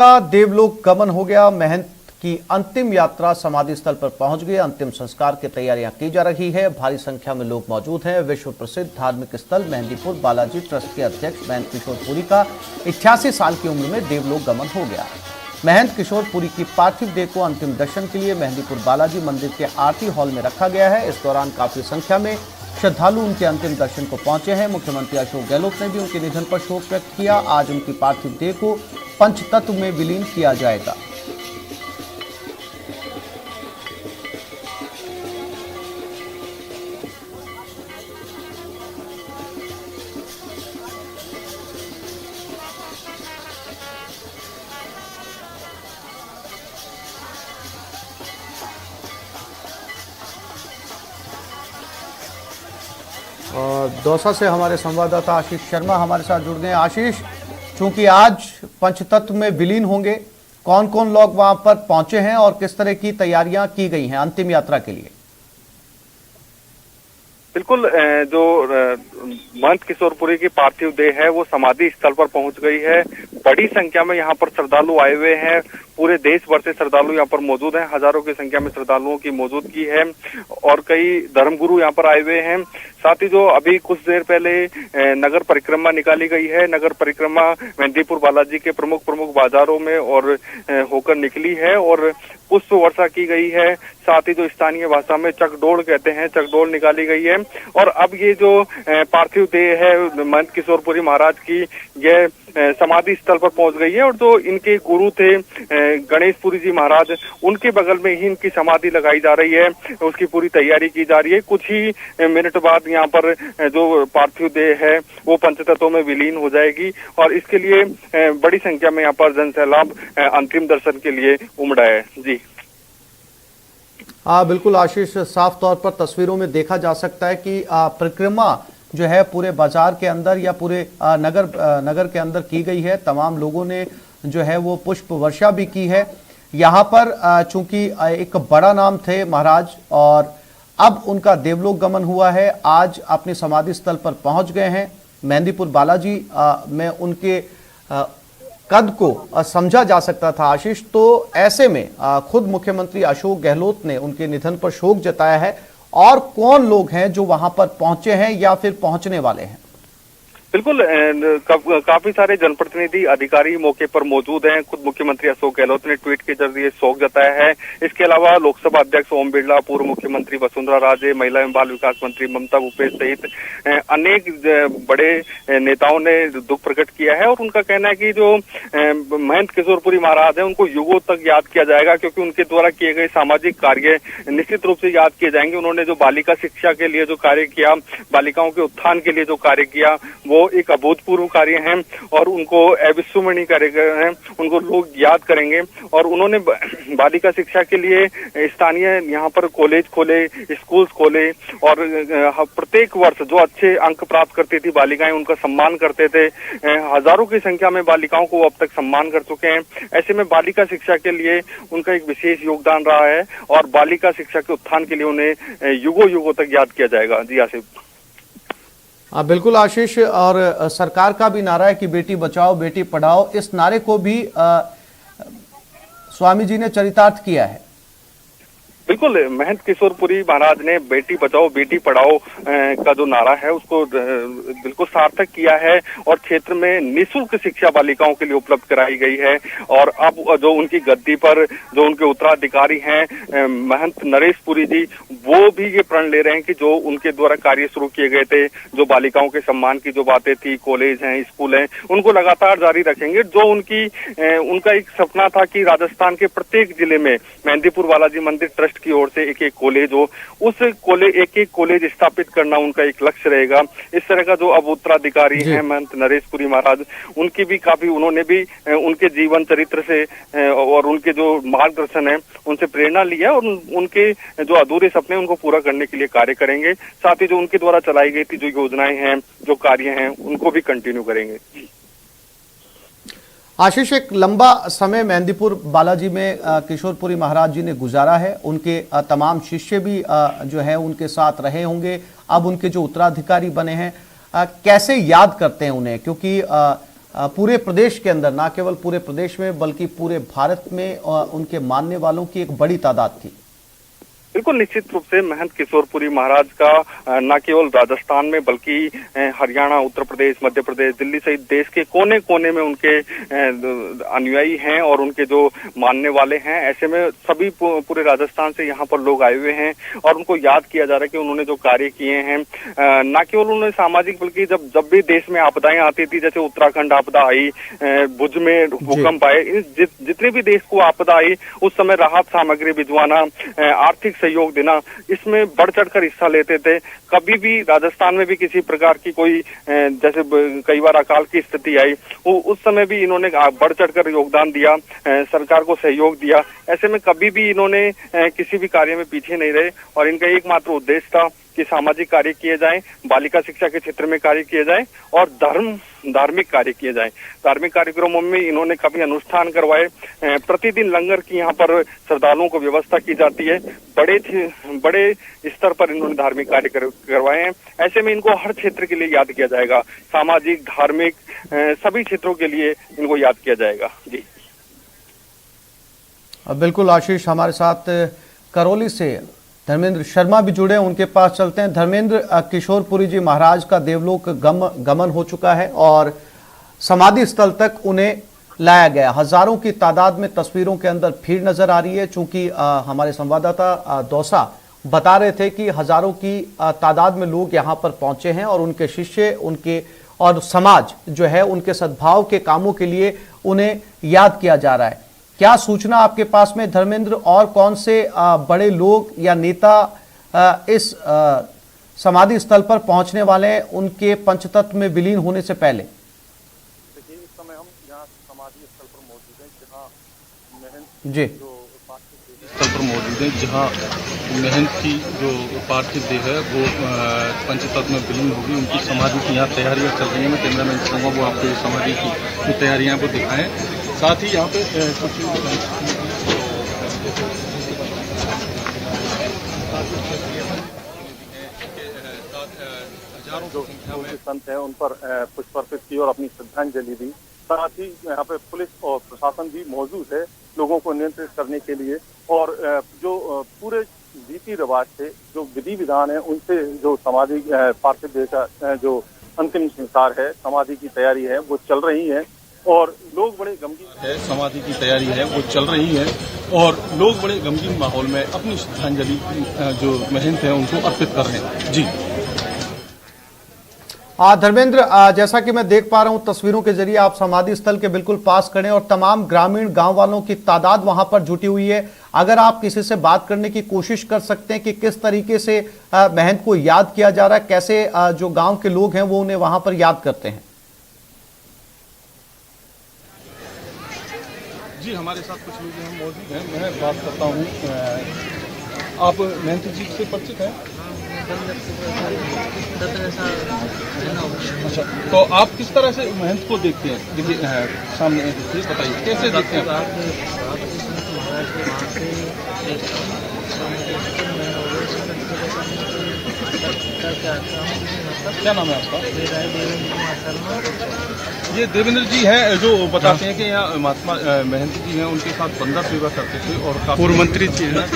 का देवलोक गमन हो गया। महंत की अंतिम यात्रा समाधि स्थल पर पहुंच गई। अंतिम संस्कार की तैयारियां की जा रही है। भारी संख्या में लोग मौजूद हैं। विश्व प्रसिद्ध धार्मिक स्थल मेहंदीपुर बालाजी ट्रस्ट के अध्यक्ष महंत किशोर पुरी का 88 साल की उम्र में देवलोक गमन हो गया। महंत किशोर पुरी की पार्थिव देह को अंतिम दर्शन के लिए मेहंदीपुर बालाजी मंदिर के आरती हॉल में रखा गया है। इस दौरान काफी संख्या में श्रद्धालु उनके अंतिम दर्शन को पहुंचे हैं। मुख्यमंत्री अशोक गहलोत ने भी उनके निधन पर शोक व्यक्त किया। आज उनकी पार्थिव देह को पंचतत्व में विलीन किया जाएगा। और दौसा से हमारे संवाददाता आशीष शर्मा हमारे साथ जुड़ गए। आशीष, चूंकि आज पंचतत्व में विलीन होंगे, कौन कौन लोग वहां पर पहुंचे हैं और किस तरह की तैयारियां की गई हैं अंतिम यात्रा के लिए? बिल्कुल, जो महंत किशोर पुरी की पार्थिव देह है वो समाधि स्थल पर पहुंच गई है। बड़ी संख्या में यहाँ पर श्रद्धालु आए हुए हैं। पूरे देश भर से श्रद्धालु यहाँ पर मौजूद हैं। हजारों की संख्या में श्रद्धालुओं की मौजूदगी है और कई धर्मगुरु यहाँ पर आए हुए हैं। साथ ही जो अभी कुछ देर पहले नगर परिक्रमा निकाली गई है, नगर परिक्रमा मेहंदीपुर बालाजी के प्रमुख बाजारों में और होकर निकली है और पुष्प वर्षा की गई है। साथ ही जो स्थानीय भाषा में चकडोल कहते हैं, चकडोल निकाली गई है। और अब ये जो पार्थिव देह है महंत किशोर पुरी महाराज की, यह समाधि स्थल पर पहुंच गई है। और जो इनके गुरु थे गणेश पुरी जी महाराज, उनके बगल में ही इनकी समाधि लगाई जा रही है। उसकी पूरी तैयारी की जा रही है। कुछ ही मिनट बाद यहाँ पर जो पार्थिव देह है वो पंचतत्वों में विलीन हो जाएगी और इसके लिए बड़ी संख्या में यहाँ पर जनसैलाब अंतिम दर्शन के लिए उमड़ा है। जी बिल्कुल आशीष, साफ तौर पर तस्वीरों में देखा जा सकता है कि परिक्रमा जो है पूरे बाजार के अंदर या पूरे नगर के अंदर की गई है। तमाम लोगों ने जो है वो पुष्प वर्षा भी की है। यहाँ पर चूंकि एक बड़ा नाम थे महाराज और अब उनका देवलोक गमन हुआ है। आज अपने समाधि स्थल पर पहुंच गए हैं। मेहंदीपुर बालाजी में उनके कद को समझा जा सकता था आशीष। तो ऐसे में खुद मुख्यमंत्री अशोक गहलोत ने उनके निधन पर शोक जताया है। और कौन लोग हैं जो वहां पर पहुंचे हैं या फिर पहुंचने वाले हैं? बिल्कुल, काफी सारे जनप्रतिनिधि अधिकारी मौके पर मौजूद हैं। खुद मुख्यमंत्री अशोक गहलोत ने ट्वीट के जरिए शोक जताया है। इसके अलावा लोकसभा अध्यक्ष ओम बिरला, पूर्व मुख्यमंत्री वसुंधरा राजे, महिला एवं बाल विकास मंत्री ममता भूपेश सहित अनेक बड़े नेताओं ने दुख प्रकट किया है। और उनका कहना है कि जो महंत किशोर पुरी महाराज है उनको युगों तक याद किया जाएगा, क्योंकि उनके द्वारा किए गए सामाजिक कार्य निश्चित रूप से याद किए जाएंगे। उन्होंने जो बालिका शिक्षा के लिए जो कार्य किया, बालिकाओं के उत्थान के लिए जो कार्य किया, वो एक अभूतपूर्व कार्य है और उनको अविस्मरणीय कार्य हैं। उनको लोग याद करेंगे। और उन्होंने बालिका शिक्षा के लिए स्थानीय यहाँ पर कॉलेज खोले, स्कूल्स खोले और प्रत्येक वर्ष जो अच्छे अंक प्राप्त करती थी बालिकाएं, उनका सम्मान करते थे। हजारों की संख्या में बालिकाओं को अब तक सम्मान कर चुके हैं। ऐसे में बालिका शिक्षा के लिए उनका एक विशेष योगदान रहा है और बालिका शिक्षा के उत्थान के लिए उन्हें युगों युगों तक याद किया जाएगा। जी आसिफ। बिल्कुल आशीष, और सरकार का भी नारा है कि बेटी बचाओ बेटी पढ़ाओ। इस नारे को भी स्वामी जी ने चरितार्थ किया है। बिल्कुल, महंत किशोर पुरी महाराज ने बेटी बचाओ बेटी पढ़ाओ का जो नारा है उसको बिल्कुल सार्थक किया है और क्षेत्र में निःशुल्क शिक्षा बालिकाओं के लिए उपलब्ध कराई गई है। और अब जो उनकी गद्दी पर जो उनके उत्तराधिकारी हैं महंत नरेश पुरी जी, वो भी ये प्रण ले रहे हैं कि जो उनके द्वारा कार्य शुरू किए गए थे, जो बालिकाओं के सम्मान की जो बातें थी, कॉलेज हैं, स्कूल हैं, उनको लगातार जारी रखेंगे। जो उनका एक सपना था कि राजस्थान के प्रत्येक जिले में मेहंदीपुर बालाजी मंदिर ट्रस्ट की ओर से एक कॉलेज हो, उस एक कॉलेज स्थापित करना उनका एक लक्ष्य रहेगा। इस तरह का जो अब उत्तराधिकारी हैं महंत नरेश पुरी महाराज, उनकी भी काफी, उन्होंने भी उनके जीवन चरित्र से और उनके जो मार्गदर्शन है उनसे प्रेरणा लिया और उनके जो अधूरे सपने उनको पूरा करने के लिए कार्य करेंगे। साथ ही जो उनके द्वारा चलाई गई थी जो योजनाएं हैं, जो कार्य हैं, उनको भी कंटिन्यू करेंगे। आशीष, एक लंबा समय मेहंदीपुर बालाजी में किशोरपुरी महाराज जी ने गुजारा है। उनके तमाम शिष्य भी जो है उनके साथ रहे होंगे। अब उनके जो उत्तराधिकारी बने हैं, कैसे याद करते हैं उन्हें? क्योंकि पूरे प्रदेश के अंदर, ना केवल पूरे प्रदेश में बल्कि पूरे भारत में उनके मानने वालों की एक बड़ी तादाद थी। बिल्कुल निश्चित रूप से महंत किशोरपुरी महाराज का न केवल राजस्थान में बल्कि हरियाणा, उत्तर प्रदेश, मध्य प्रदेश, दिल्ली सहित देश के कोने कोने में उनके अनुयायी हैं और उनके जो मानने वाले हैं। ऐसे में सभी पूरे राजस्थान से यहाँ पर लोग आए हुए हैं और उनको याद किया जा रहा है कि उन्होंने जो कार्य किए हैं, न केवल उन्होंने सामाजिक बल्कि जब भी देश में आपदाएं आती थी, जैसे उत्तराखंड आपदा आई, भुज में भूकंप आए, जितने भी देश को आपदा आई उस समय राहत सामग्री भिजवाना, आर्थिक सहयोग देना, इसमें बढ़ चढ़कर हिस्सा लेते थे। कभी भी राजस्थान में भी किसी प्रकार की कोई जैसे कई बार अकाल की स्थिति आई, उस समय भी इन्होंने बढ़ चढ़कर योगदान दिया, सरकार को सहयोग दिया। ऐसे में कभी भी इन्होंने किसी भी कार्य में पीछे नहीं रहे और इनका एकमात्र उद्देश्य था कि सामाजिक कार्य किए जाएं, बालिका शिक्षा के क्षेत्र में कार्य किए जाएं और धार्मिक कार्य किए जाएं। धार्मिक कार्यक्रमों में इन्होंने कभी अनुष्ठान करवाए, प्रतिदिन लंगर की यहाँ पर श्रद्धालुओं को व्यवस्था की जाती है। बड़े स्तर पर इन्होंने धार्मिक कार्य करवाए हैं। ऐसे में इनको हर क्षेत्र के लिए याद किया जाएगा, सामाजिक, धार्मिक, सभी क्षेत्रों के लिए इनको याद किया जाएगा। जी बिल्कुल आशीष, हमारे साथ करौली से धर्मेंद्र शर्मा भी जुड़े, उनके पास चलते हैं। धर्मेंद्र, किशोरपुरी जी महाराज का देवलोक गमन हो चुका है और समाधि स्थल तक उन्हें लाया गया। हजारों की तादाद में तस्वीरों के अंदर भीड़ नजर आ रही है। चूंकि हमारे संवाददाता दौसा बता रहे थे कि हजारों की तादाद में लोग यहां पर पहुंचे हैं और उनके शिष्य, उनके और समाज जो है उनके सद्भाव के कामों के लिए उन्हें याद किया जा रहा है। क्या सूचना आपके पास में धर्मेंद्र, और कौन से बड़े लोग या नेता इस समाधि स्थल पर पहुंचने वाले हैं उनके पंचतत्व में विलीन होने से पहले? देखिए, इस समय हम यहाँ समाधि स्थल पर मौजूद हैं, जहाँ महंत जी जो पार्थिव स्थल पर मौजूद है, जहाँ महंत की जो पार्थिव देह है वो पंचतत्व में विलीन होगी। उनकी समाधि की यहाँ तैयारियाँ चल रही हैं। मैं कैमरा मैन चाहूँगा वो आपको समाधि की जो तैयारियाँ वो दिखाएं। साथ ही यहाँ पे कुछ हजारों जो संत हैं उन पर पुष्प अर्पित की और अपनी श्रद्धांजलि दी। साथ ही यहाँ पे पुलिस और प्रशासन भी मौजूद है लोगों को नियंत्रित करने के लिए, और जो पूरे रीति रिवाज से जो विधि विधान है उनसे जो समाधि पार्थिव देह का जो अंतिम संस्कार है, समाधि की तैयारी है वो चल रही है और लोग बड़े गमगीन है, समाधि की तैयारी है वो चल रही है और लोग बड़े गमगीन माहौल में अपनी श्रद्धांजलि जो महंत है उनको अर्पित कर रहे हैं। जी धर्मेंद्र, जैसा कि मैं देख पा रहा हूं तस्वीरों के जरिए, आप समाधि स्थल के बिल्कुल पास खड़े और तमाम ग्रामीण गांव वालों की तादाद वहां पर जुटी हुई है। अगर आप किसी से बात करने की कोशिश कर सकते हैं कि किस तरीके से महंत को याद किया जा रहा है, कैसे जो गांव के लोग हैं वो उन्हें वहां पर याद करते हैं? जी, हमारे साथ कुछ लोग यहाँ मौजूद हैं, मैं बात करता हूँ। आप महंत जी से परिचित हैं? अच्छा, तो आप किस तरह से महंत को देखते हैं? देखिए सामने देखिए, बताइए कैसे देखते हैं? क्या नाम है आपका? ये देवेंद्र जी हैं जो बताते हैं कि यहाँ महात्मा महंत जी हैं, उनके साथ बंदा सेवा करते थे और पूर्व मंत्री जी हैं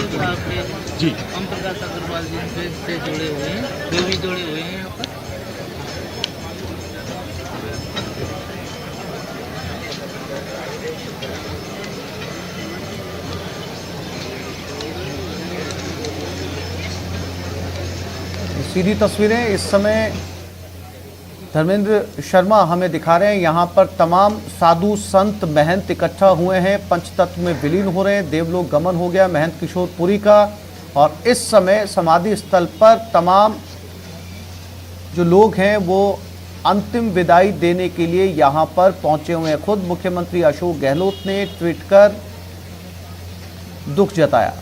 जी, ओम प्रकाश अग्रवाल जी से जुड़े हुए हैं, जो भी जुड़े हुए हैं यहाँ पर। सीधी तस्वीरें इस समय धर्मेंद्र शर्मा हमें दिखा रहे हैं। यहाँ पर तमाम साधु संत महंत इकट्ठा हुए हैं, पंचतत्व में विलीन हो रहे हैं, देवलोक गमन हो गया महंत किशोरपुरी का, और इस समय समाधि स्थल पर तमाम जो लोग हैं वो अंतिम विदाई देने के लिए यहाँ पर पहुंचे हुए हैं। खुद मुख्यमंत्री अशोक गहलोत ने ट्वीट कर दुख जताया।